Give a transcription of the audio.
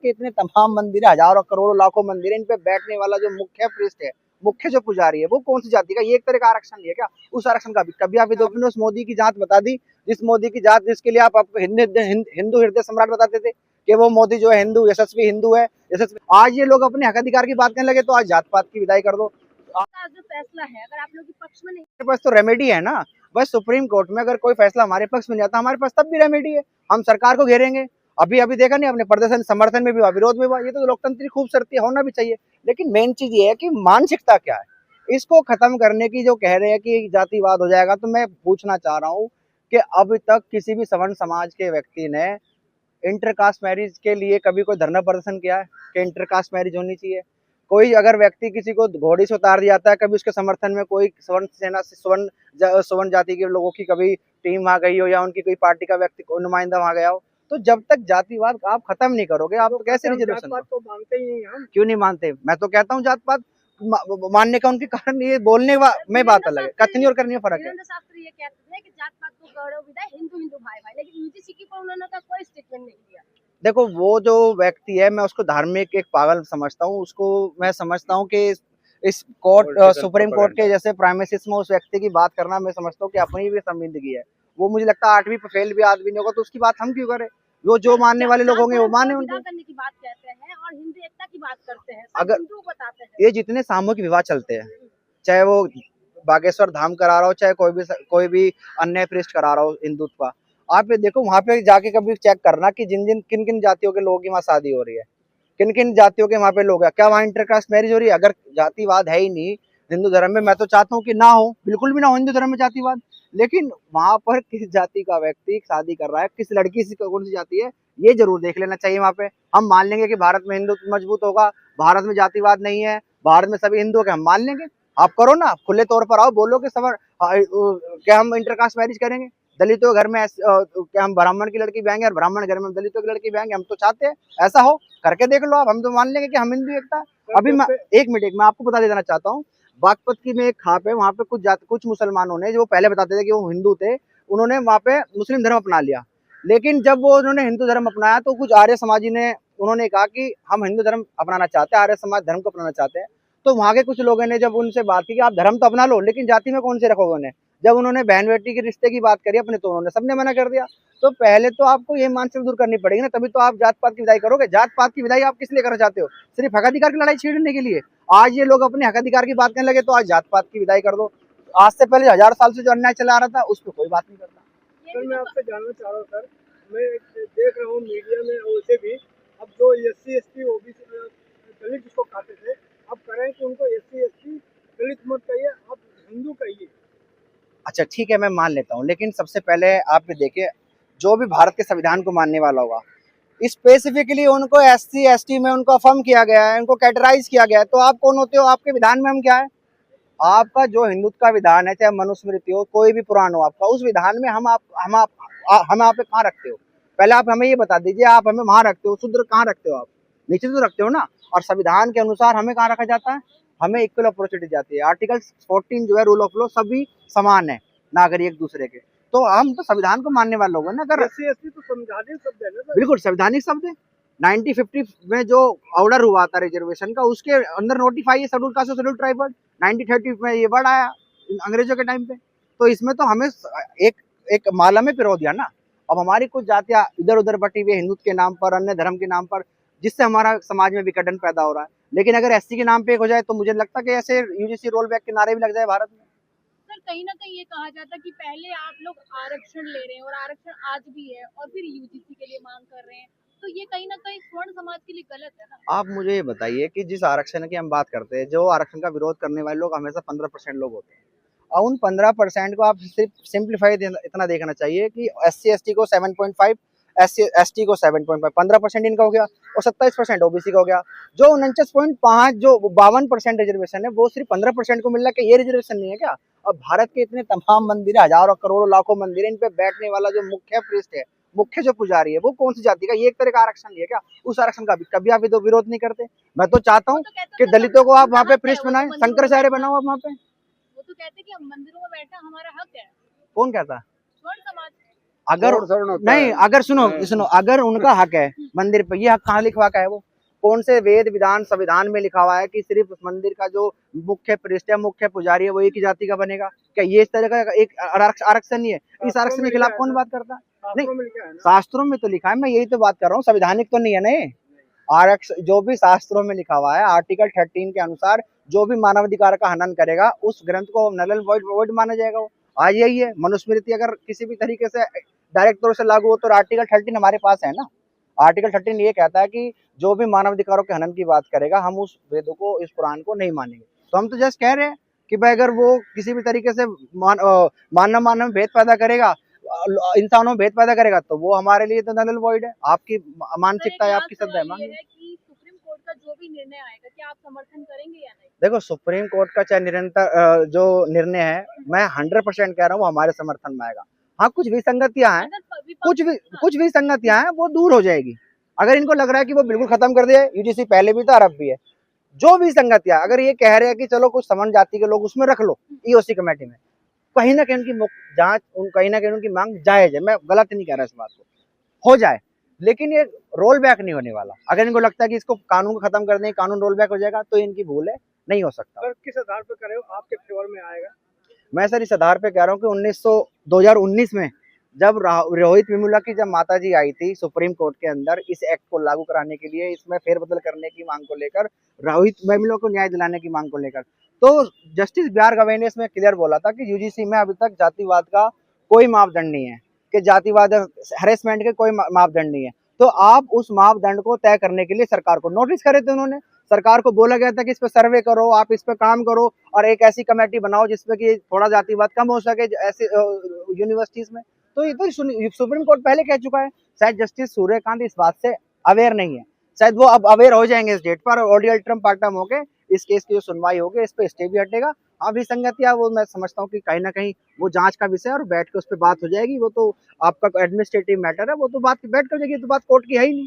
के इतने तमाम मंदिर है, हजारों करोड़ों लाखों मंदिर है, इन पे बैठने वाला जो मुख्य प्रीस्ट है, मुख्य जो पुजारी है, वो कौन सी जाति का? ये एक तरह का आरक्षण नहीं है क्या? उस आरक्षण का भी कभी आप विदोपिन उस मोदी की जात बता दी, जिस मोदी की जात जिसके लिए आप हिंदू हृदय सम्राट बताते थे कि वो मोदी जो है हिंदू, यशस्वी हिंदू है, यशस्वी। आज ये लोग अपने हक अधिकार की बात करने लगे, तो आज जात पात की विदाई कर दो। जो फैसला है अगर आप लोग के पक्ष में नहीं, हमारे पास तो रेमेडी है ना, बस सुप्रीम कोर्ट में अगर कोई फैसला हमारे पक्ष में नहीं आता, हमारे पास तब भी रेमेडी है, हम सरकार को घेरेंगे। अभी अभी देखा नहीं अपने प्रदर्शन समर्थन में भी हुआ, विरोध में हुआ, ये तो लोकतंत्र की खूबसूरती होना भी चाहिए। लेकिन मेन चीज ये है कि मानसिकता क्या है, इसको खत्म करने की जो कह रहे हैं कि जातिवाद हो जाएगा, तो मैं पूछना चाह रहा हूँ कि अब तक किसी भी सवर्ण समाज के व्यक्ति ने इंटरकास्ट मैरिज के लिए कभी कोई धरना प्रदर्शन किया है कि इंटरकास्ट मैरिज होनी चाहिए? कोई अगर व्यक्ति किसी को घोड़ी से उतार दिया जाता है, कभी उसके समर्थन में कोई स्वर्ण सेना से स्वर्ण जाति के लोगों की कभी टीम वहां गई हो, या उनकी कोई पार्टी का व्यक्ति को नुमाइंदा वहां गया हो? तो जब तक जातिवाद आप खत्म नहीं करोगे, आप तो कैसे रिजर्वेशन तो मानते ही नहीं हम। क्यों नहीं मानते? मैं तो कहता हूँ जात पात मानने का उनके कारण ये बोलने में बात अलग है, कथनी और करनी में फर्क है। शास्त्र ये कहते हैं कि जात पात को गौरव विदा, हिंदू हिंदू भाई भाई, लेकिन यूजीसी की पर उन्होंने का कोई स्टेटमेंट नहीं दिया। देखो, वो जो व्यक्ति है, मैं उसको धार्मिक एक पागल समझता हूँ, उसको मैं समझता हूँ कि इस कोर्ट सुप्रीम कोर्ट के जैसे प्राइमेसिस में उस व्यक्ति की बात करना, मैं समझता हूँ कि अपनी भी संजीदगी है। वो मुझे लगता है 8वीं पे फेल भी आदमी नहीं होगा, तो उसकी बात हम क्यों करें? वो जो मानने वाले लोग होंगे वो माने उनको। करने की बात कहते हैं और हिंदू एकता की बात करते हैं, अगर हिंदू बताते हैं, ये जितने सामूहिक विवाह चलते हैं, चाहे वो बागेश्वर धाम करा रहा हो, चाहे कोई भी अन्य पृष्ठ करा रहा हो हिंदुत्व का, आप ये देखो वहां पे जाके कभी चेक करना कि किन किन जातियों के लोगों की वहां शादी हो रही है, किन किन जातियों के वहां पे लोग हैं, क्या वहां इंटरकास्ट मैरिज हो रही है? अगर जातिवाद है ही नहीं हिंदू धर्म में, मैं तो चाहता हूँ कि ना हो, बिल्कुल भी ना हो हिंदू धर्म में जातिवाद। लेकिन वहां पर किस जाति का व्यक्ति शादी कर रहा है, किस लड़की से कौन सी जाति है, ये जरूर देख लेना चाहिए वहां पे। हम मान लेंगे कि भारत में हिंदुत्व मजबूत होगा, भारत में जातिवाद नहीं है, भारत में सभी हिंदू के, हम मान लेंगे। आप करो ना, खुले तौर पर आओ, बोलो कि क्या हम इंटरकास्ट मैरिज करेंगे, दलितों के घर में क्या हम ब्राह्मण की लड़की ब्याएंगे और ब्राह्मण घर में दलितों की लड़की ब्याएंगे? हम तो चाहते हैं ऐसा हो, करके देख लो आप, हम तो मान लेंगे कि हम हिंदू एकता है। अभी मैं एक मैं आपको बता देना चाहता हूँ, बागपत की में एक खाप है, वहां पे कुछ मुसलमानों ने, जो पहले बताते थे कि वो हिंदू थे, उन्होंने वहां पे मुस्लिम धर्म अपना लिया। लेकिन जब वो उन्होंने हिंदू धर्म अपनाया, तो कुछ आर्य समाजी ने उन्होंने कहा कि हम हिंदू धर्म अपनाना चाहते हैं, आर्य समाज धर्म को अपनाना चाहते हैं। तो वहां के कुछ लोगों ने जब उनसे बात की कि आप धर्म तो अपना लो, लेकिन जाति में कौन से रखोगे उन्हें, जब उन्होंने बहन बेटी के रिश्ते की बात करी अपने, तो उन्होंने सबने मना कर दिया। तो पहले तो आपको ये मानसिकता दूर करनी पड़ेगी ना, तभी तो आप जात पात की विदाई करोगे। जात पात की विदाई आप किस लिए करना चाहते हो? सिर्फ हक अधिकार की लड़ाई छेड़ने के लिए? आज ये लोग अपने हक अधिकार की बात करने लगे, तो आज जात पात की विदाई कर दो। आज से पहले 1000 साल से जो अन्याय चला आ रहा था, उस पर कोई बात नहीं करता। सर मैं आपसे जानना चाह रहा हूँ सर, मैं देख रहा हूँ मीडिया में और उसे भी, अब जो SC ST OBC दलित जिसको कहते थे, अब करें कि उनको SC ST दलित मत कहिए, आप हिंदू कहिए। अच्छा ठीक है, मैं मान लेता हूँ, लेकिन सबसे पहले आप ये देखिए, जो भी भारत के संविधान को मानने वाला होगा, स्पेसिफिकली उनको SC ST में उनको अफर्म किया गया है, उनको कैटेगराइज किया गया है। तो आप कौन होते हो? आपके विधान में हम क्या है? आपका जो हिंदुत्व का विधान है, चाहे मनुस्मृति हो, कोई भी पुराण हो आपका, उस विधान में हम आप कहाँ रखते हो? पहले आप हमें ये बता दीजिए, आप हमें वहां रखते हो, शूद्र कहाँ रखते हो? आप नीचे तो रखते हो ना। और संविधान के अनुसार हमें कहाँ रखा जाता है? हमें इक्वल अपॉर्चुनिटी जाती है। आर्टिकल 14 जो है, रूल ऑफ लॉ, सभी समान है, नागरिक एक दूसरे के। तो हम तो संविधान को मानने वाले लोग हैं ना। अगर SC ST तो संवैधानिक शब्द है ना? बिल्कुल संवैधानिक शब्द है। 1950 में जो ऑर्डर हुआ था रिजर्वेशन का, उसके अंदर नोटिफाई है शेड्यूल कास्ट और शेड्यूल ट्राइबल। 1930 में ये वर्ड आया अंग्रेजों के टाइम पे। तो इसमें तो हमें एक माला में पिरो दिया ना। अब हमारी कुछ जातियां इधर उधर बटी हुई, हिंदुत्व के नाम पर, अन्य धर्म के नाम पर, जिससे हमारा समाज में विघटन पैदा हो रहा है। लेकिन अगर SC के नाम पे एक हो जाए, तो मुझे लगता है कि ऐसे UGC रोल बैक के नारे भी लग जाए भारत में। सर कहीं ना कहीं ये कहा जाता है कि पहले आप लोग आरक्षण ले रहे हैं और आरक्षण आज भी है, और फिर UGC के लिए मांग कर रहे हैं, तो ये कहीं ना कहीं स्वर्ण समाज के लिए गलत है ना? आप मुझे ये बताइए कि जिस आरक्षण की हम बात करते हैं, जो आरक्षण का विरोध करने वाले लोग हमेशा 15% लोग होते हैं, और उन 15% को आप सिर्फ सिंप्लीफाई इतना देखना चाहिए कि SC ST को 7.5, SC ST को 7.5, 15% इनका हो गया, और 27% OBC का हो गया। जो 49.5 जो 52% रिजर्वेशन है, वो सिर्फ 15% को मिल रहा है। कि ये रिजर्वेशन नहीं है क्या? अब भारत के इतने तमाम मंदिर है, हजारों करोड़ों लाखों मंदिर है, इन पे बैठने वाला जो मुख्य प्रीस्ट है, मुख्य जो पुजारी है, वो कौन सी जाति का? ये एक तरह का आरक्षण नहीं है क्या? उस आरक्षण का भी कभी आप विरोध नहीं करते? मैं तो चाहता हूँ कि दलितों को आप वहाँ पे प्रीस्ट बनाए, शंकराचार्य बनाओ आप वहाँ पे। वो तो कहते हैं कि हम मंदिरों में बैठना हमारा हक है। कौन कहता? स्वर्ण समाज। अगर श्रवण होता नहीं, है। अगर सुनो हाँ। सुनो, अगर उनका हक है मंदिर पे, ये हक कहाँ लिखवा का है? वो कौन से वेद विधान संविधान में लिखा हुआ है कि सिर्फ उस मंदिर का जो मुख्य प्रीस्ट है, मुख्य पुजारी है, वो एक ही जाति का बनेगा? क्या ये इस तरह का एक आरक्षण नहीं है? इस आरक्षण के खिलाफ कौन बात करता है? नहीं, शास्त्रों में लिखा है ना। शास्त्रों में तो लिखा है, मैं यही तो बात कर रहा हूँ, संवैधानिक तो नहीं है ना ये। आरक्षण जो भी शास्त्रों में लिखा हुआ है, आर्टिकल 13 के अनुसार जो भी मानवाधिकार का हनन करेगा उस ग्रंथ को नल एंड वॉइड माना जाएगा। वो आज यही है, मनुस्मृति अगर किसी भी तरीके से डायरेक्ट तौर से लागू हो तो आर्टिकल 13 हमारे पास है ना। आर्टिकल 13 ये कहता है कि जो भी मानवाधिकारों के हनन की बात करेगा, हम उस वेदों को, इस पुराण को नहीं मानेंगे। तो हम तो जस्ट कह रहे हैं कि भाई अगर वो किसी भी तरीके से मानव में भेद पैदा करेगा, इंसानों में भेद पैदा करेगा, तो वो हमारे लिए तो नल वॉइड है। आपकी मानसिकता है, आपकी श्रद्धा है, मानिए। सुप्रीम कोर्ट का जो भी निर्णय आएगा, क्या आप समर्थन करेंगे या नहीं? देखो, सुप्रीम कोर्ट का चाहे निरंतर जो निर्णय है, मैं 100% कह रहा हूँ हमारे समर्थन में आएगा। हाँ, कुछ विसंगतियां हैं, कुछ भी संगतियां हैं, वो दूर हो जाएगी। अगर इनको लग रहा है कि वो बिल्कुल खत्म कर दिया, यूजीसी पहले भी था, अब भी है, जो भी संगतियां, अगर ये कह रहे हैं कि चलो कुछ समन जाति के लोग उसमें रख लो ईओसी कमेटी में, कहीं ना कहीं उनकी जांच, कहीं ना कहीं उनकी मांग जायज है, मैं गलत नहीं कह रहा इस बात को, हो जाए, लेकिन ये रोल बैक नहीं होने वाला। अगर इनको लगता है कि इसको कानून को खत्म कर दें, कानून रोल बैक हो जाएगा, तो इनकी भूल है, नहीं हो सकता। सर किस आधार पे कर रहे हो, आपके फेवर में आएगा? मैं सर इस आधार पे कह रहा हूँ कि 2019 में जब रोहित वेमुला की जब माता जी आई थी सुप्रीम कोर्ट के अंदर इस एक्ट को लागू कराने के लिए, इसमें फेरबदल करने की मांग को लेकर, रोहित वेमुला को न्याय दिलाने की मांग को लेकर, तो जस्टिस बी.आर. गवई ने इसमें क्लियर बोला था कि यूजीसी में अभी तक जातिवाद का कोई मापदंड नहीं है, कि जातिवाद हैरेसमेंट के कोई मापदंड नहीं है। तो आप उस मापदंड को तय करने के लिए सरकार को नोटिस करे थे उन्होंने। सरकार को बोला गया था कि इस पे सर्वे करो, आप इस पे काम करो और एक ऐसी कमेटी बनाओ जिसमें कि थोड़ा जातिवाद कम हो सके ऐसे यूनिवर्सिटीज में। तो ये तो सुप्रीम कोर्ट पहले कह चुका है। शायद जस्टिस सूर्यकांत इस बात से अवेयर नहीं है, शायद वो अब अवेयर हो जाएंगे इस डेट पर, ऑडियल टर्म पार्टम होके इस केस की जो सुनवाई होगी, इस पे स्टे भी हटेगा। हाँ, विसंगतियां वो मैं समझता हूँ कि कहीं ना कहीं वो जांच का विषय है और बैठ के उस पर बात हो जाएगी। वो तो आपका एडमिनिस्ट्रेटिव मैटर है, वो तो बात बैठ कर जाएगी, तो बात कोर्ट की है ही नहीं।